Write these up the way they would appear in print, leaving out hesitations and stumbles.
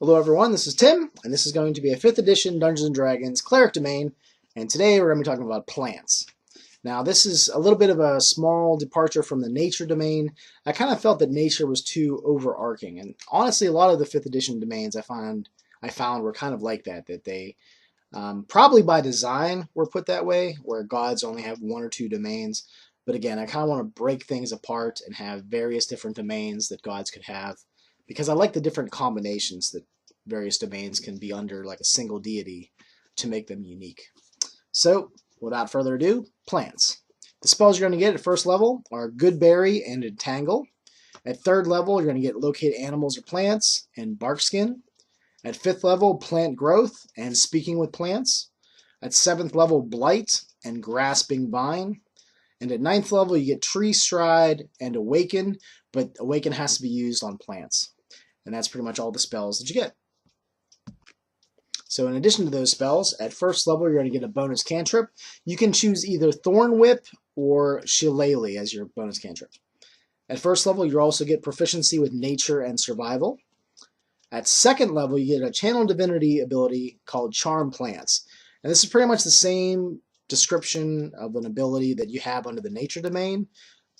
Hello everyone, this is Tim, and this is going to be a 5th edition Dungeons & Dragons Cleric Domain, and today we're going to be talking about plants. Now this is a little bit of a small departure from the nature domain. I kind of felt that nature was too overarching, and honestly a lot of the 5th edition domains I found were kind of like that they probably by design were put that way, where gods only have one or two domains. But again, I kind of want to break things apart and have various different domains that gods could have, because I like the different combinations that various domains can be under, like a single deity, to make them unique. So, without further ado, plants. The spells you're going to get at first level are Good Berry and Entangle. At third level, you're going to get Locate Animals or Plants and Barkskin. At 5th level, Plant Growth and Speaking with Plants. At 7th level, Blight and Grasping Vine. And at 9th level, you get Tree Stride and Awaken, but Awaken has to be used on plants. And that's pretty much all the spells that you get. So in addition to those spells, at first level, you're going to get a bonus cantrip. You can choose either Thorn Whip or Shillelagh as your bonus cantrip. At first level, you also get proficiency with Nature and Survival. At second level, you get a Channel Divinity ability called Charm Plants. And this is pretty much the same description of an ability that you have under the Nature domain,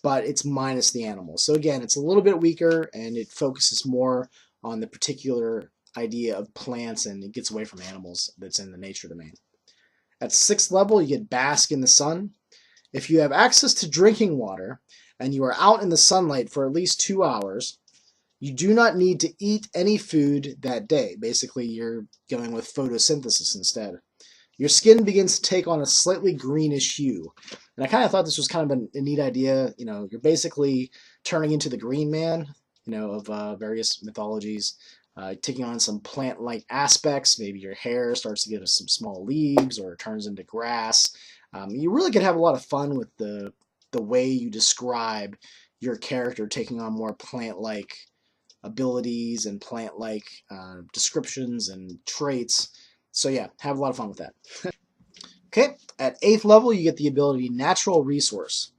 but it's minus the animals. So again, it's a little bit weaker, and it focuses more on the particular idea of plants, and it gets away from animals that's in the Nature domain. At 6th level, you get Bask in the Sun. If you have access to drinking water, and you are out in the sunlight for at least 2 hours, you do not need to eat any food that day. Basically, you're going with photosynthesis instead. Your skin begins to take on a slightly greenish hue. And I kind of thought this was kind of a neat idea. You know, you're basically turning into the Green Man, of various mythologies, taking on some plant-like aspects. Maybe your hair starts to get some small leaves or turns into grass. You really can have a lot of fun with the way you describe your character taking on more plant-like abilities and plant-like descriptions and traits. So yeah, have a lot of fun with that. Okay, at 8th level, you get the ability Natural Resource.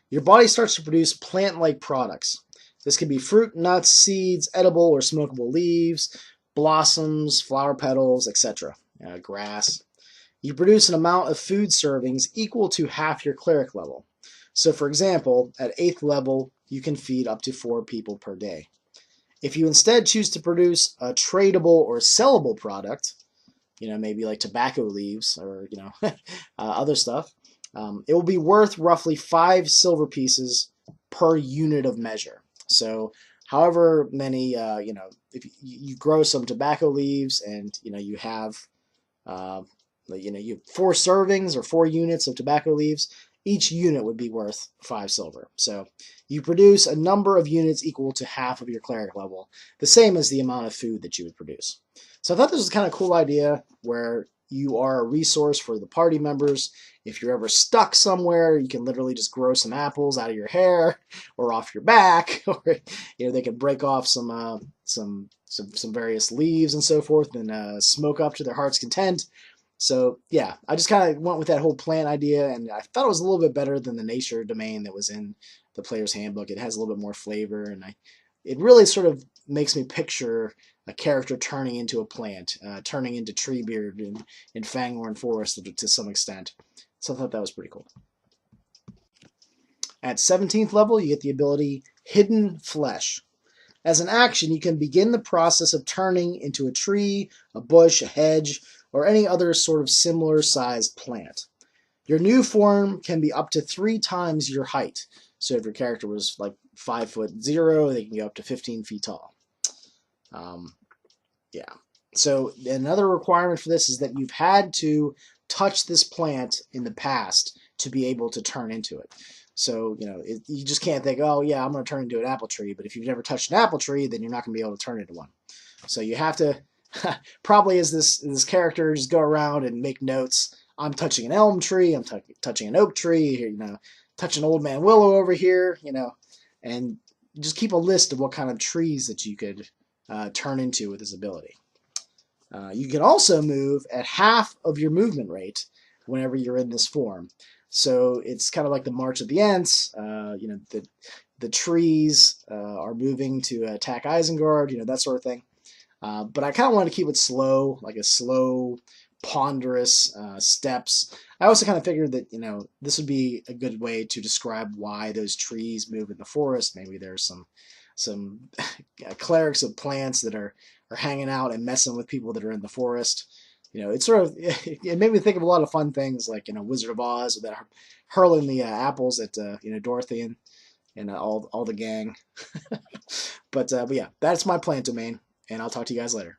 Your body starts to produce plant-like products. This can be fruit, nuts, seeds, edible or smokable leaves, blossoms, flower petals, etc. Grass. You produce an amount of food servings equal to half your cleric level. So for example, at 8th level, you can feed up to 4 people per day. If you instead choose to produce a tradable or sellable product, maybe like tobacco leaves or, other stuff, it will be worth roughly 5 silver pieces per unit of measure. So however many, if you grow some tobacco leaves and, you have, you have 4 servings or 4 units of tobacco leaves, each unit would be worth 5 silver. So you produce a number of units equal to half of your cleric level, the same as the amount of food that you would produce. So I thought this was kind of a cool idea where you are a resource for the party members. If you're ever stuck somewhere, you can literally just grow some apples out of your hair or off your back, or they can break off some various leaves and so forth, and smoke up to their heart's content. So yeah, I just kind of went with that whole plant idea, and I thought it was a little bit better than the nature domain that was in the player's handbook. It has a little bit more flavor, and it really sort of makes me picture a character turning into a plant, turning into Treebeard in Fangorn Forest to some extent. So I thought that was pretty cool. At 17th level, you get the ability Hidden Flesh. As an action, you can begin the process of turning into a tree, a bush, a hedge, or any other sort of similar sized plant. Your new form can be up to 3 times your height. So if your character was like 5'0", they can go up to 15 feet tall. Yeah. So another requirement for this is that you've had to touch this plant in the past to be able to turn into it. So, you just can't think, oh yeah, I'm going to turn into an apple tree. But if you've never touched an apple tree, then you're not going to be able to turn into one. So you have to, probably as this character, just go around and make notes. I'm touching an elm tree. I'm touching an oak tree. Touching Old Man Willow over here. And just keep a list of what kind of trees that you could turn into with this ability. You can also move at half of your movement rate whenever you're in this form. So it's kind of like the March of the Ents. The trees are moving to attack Isengard, that sort of thing. But I kind of wanted to keep it slow, like a slow, ponderous steps. I also kind of figured that, this would be a good way to describe why those trees move in the forest. Maybe there's some clerics of plants that are hanging out and messing with people that are in the forest. It's sort of it made me think of a lot of fun things like Wizard of Oz, with that hurling the apples at Dorothy and all the gang. But yeah, that's my plant domain, and I'll talk to you guys later.